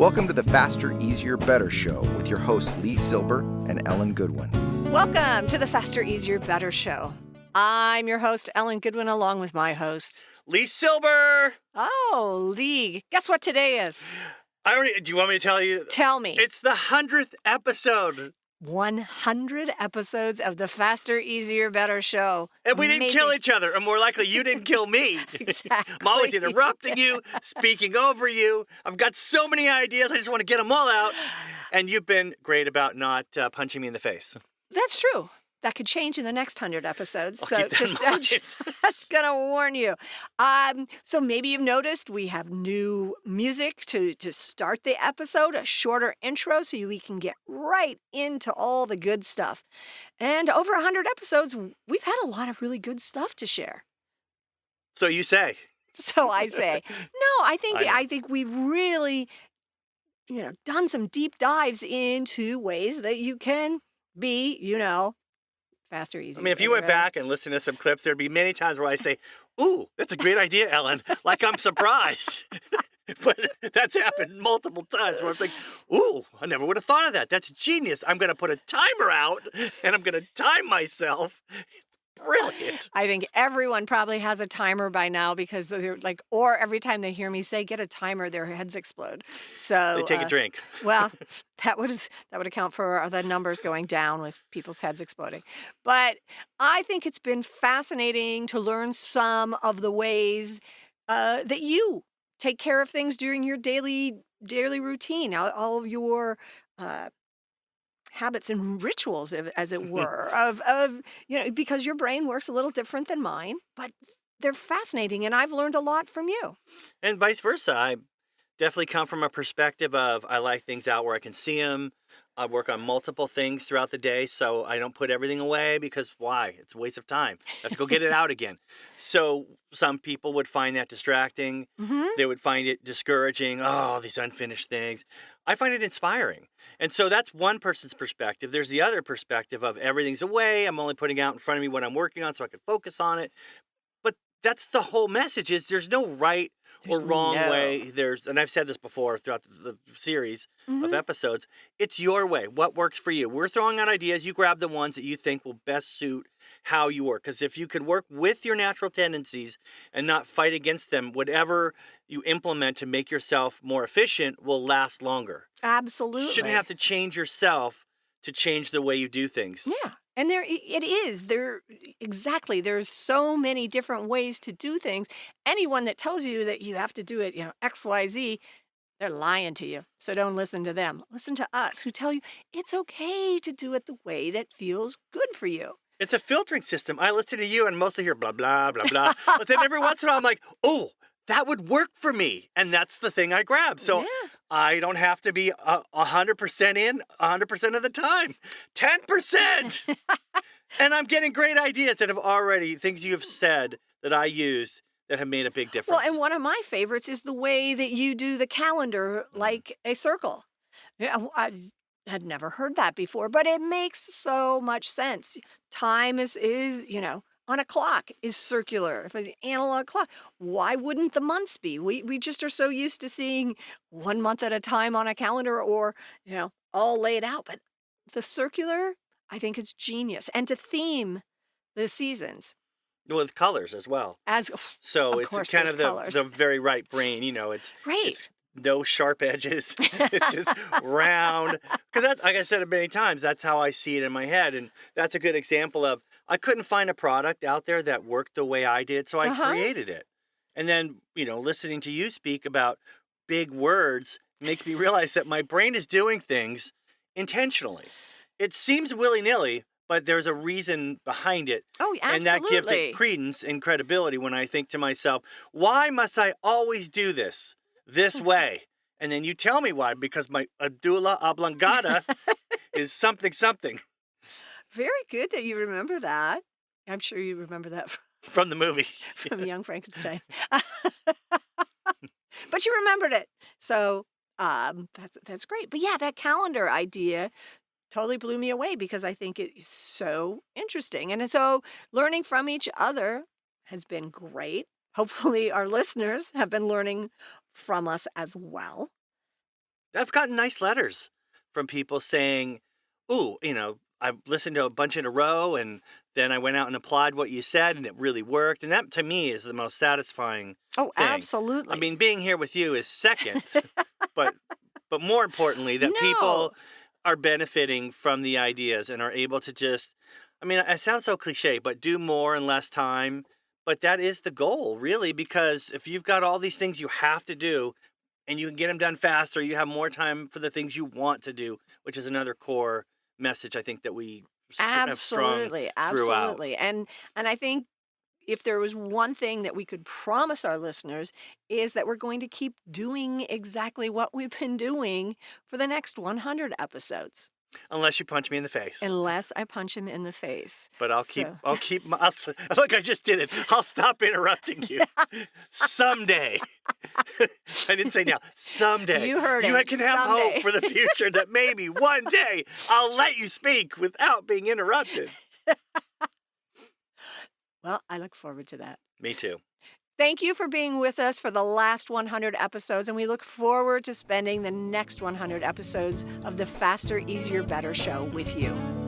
Welcome to the Faster, Easier, Better show with your hosts LeeSilber and Ellen Goodwin. Welcome to the Faster, Easier, Better show. I'm your host, Ellen Goodwin, along with my host, LeeSilber. Oh, Lee. Guess what today is? Do you want me to tell you? Tell me. It's the 100th episode. 100 episodes of the Faster, Easier, Better show. And we didn't kill each other. And more likely, you didn't kill me. Exactly. I'm always interrupting you, speaking over you. I've got so many ideas. I just want to get them all out. And you've been great about not punching me in the face. That's true. That could change in the next 100 episodes. I'll So keep that in mind. just going to warn you. So maybe you've noticed we have new music to start the episode, a shorter intro so we can get right into all the good stuff. And over 100 episodes, we've had a lot of really good stuff to share. So you say. So I say, no, I I think we've really, done some deep dives into ways that you can be, faster, easier. I mean, if you went back and listened to some clips, there'd be many times where I say, ooh, that's a great idea, Ellen. Like I'm surprised. But that's happened multiple times where I'm like, ooh, I never would have thought of that. That's genius. I'm going to put a timer out and I'm going to time myself. It's brilliant. I think everyone probably has a timer by now because they're like, or every time they hear me say, get a timer, their heads explode. So They take a drink. Well, that would account for the numbers going down with people's heads exploding. But I think it's been fascinating to learn some of the ways that you take care of things during your daily routine, all of your habits and rituals, as it were, of because your brain works a little different than mine, but they're fascinating, and I've learned a lot from you. And vice versa. I definitely come from a perspective of I like things out where I can see them. I work on multiple things throughout the day, so I don't put everything away because why? It's a waste of time. I have to go get it out again. So some people would find that distracting. Mm-hmm. They would find it discouraging. Oh, these unfinished things. I find it inspiring. And so that's one person's perspective. There's the other perspective of everything's away. I'm only putting out in front of me what I'm working on so I can focus on it. But that's the whole message is there's no right or wrong way. And I've said this before throughout the series of episodes, it's your way. What works for you? We're throwing out ideas. You grab the ones that you think will best suit how you work. Because if you could work with your natural tendencies and not fight against them, whatever you implement to make yourself more efficient will last longer. Absolutely. You shouldn't have to change yourself to change the way you do things. Yeah. And there's so many different ways to do things. Anyone that tells you that you have to do it, X, Y, Z, they're lying to you. So don't listen to them. Listen to us who tell you it's okay to do it the way that feels good for you. It's a filtering system. I listen to you and mostly hear blah, blah, blah, blah. But then every once in a while I'm like, oh, that would work for me. And that's the thing I grab. So Yeah. I don't have to be 100% in 100% of the time. 10%. And I'm getting great ideas that have already, things you have said that I used that have made a big difference. Well, and one of my favorites is the way that you do the calendar like a circle. Yeah, I had never heard that before, but it makes so much sense. Time is on a clock is circular. If it's an analog clock, why wouldn't the months be? We just are so used to seeing 1 month at a time on a calendar or, all laid out. But the circular, I think it's genius. And to theme the seasons. With colors as well. So Of it's course, kind there's of colors. the very right brain, it's Right. it's no sharp edges. It's just round. Because that, like I said many times, that's how I see it in my head. And that's a good example of I couldn't find a product out there that worked the way I did, so I created it. And then, listening to you speak about big words makes me realize that my brain is doing things intentionally. It seems willy-nilly, but there's a reason behind it. Oh, absolutely. And that gives it credence and credibility when I think to myself, why must I always do this way? And then you tell me why, because my medulla oblongata is something. Very good that you remember that. I'm sure you remember that From the movie. from Young Frankenstein. But you remembered it. So that's great. But yeah, that calendar idea totally blew me away because I think it's so interesting. And so learning from each other has been great. Hopefully our listeners have been learning from us as well. I've gotten nice letters from people saying, "Ooh, I listened to a bunch in a row, and then I went out and applied what you said, and it really worked." And that to me is the most satisfying Oh, thing. I absolutely. mean, being here with you is second, but more importantly, that No. people are benefiting from the ideas and are able to just, I mean, it sounds so cliche, but do more in less time. But that is the goal, really, because if you've got all these things you have to do and you can get them done faster, you have more time for the things you want to do, which is another core message I think that we have strung Absolutely, throughout. absolutely. And I think if there was one thing that we could promise our listeners is that we're going to keep doing exactly what we've been doing for the next 100 episodes, Unless you punch me in the face. unless I punch him in the face. But So, I'll keep look, I just did it. I'll stop interrupting you. Someday. I didn't say now. Someday. you heard You him. can have hope Someday. for the future that maybe one day I'll let you speak without being interrupted. Well, I look forward to that. Me too. Thank you for being with us for the last 100 episodes, and we look forward to spending the next 100 episodes of the Faster, Easier, Better show with you.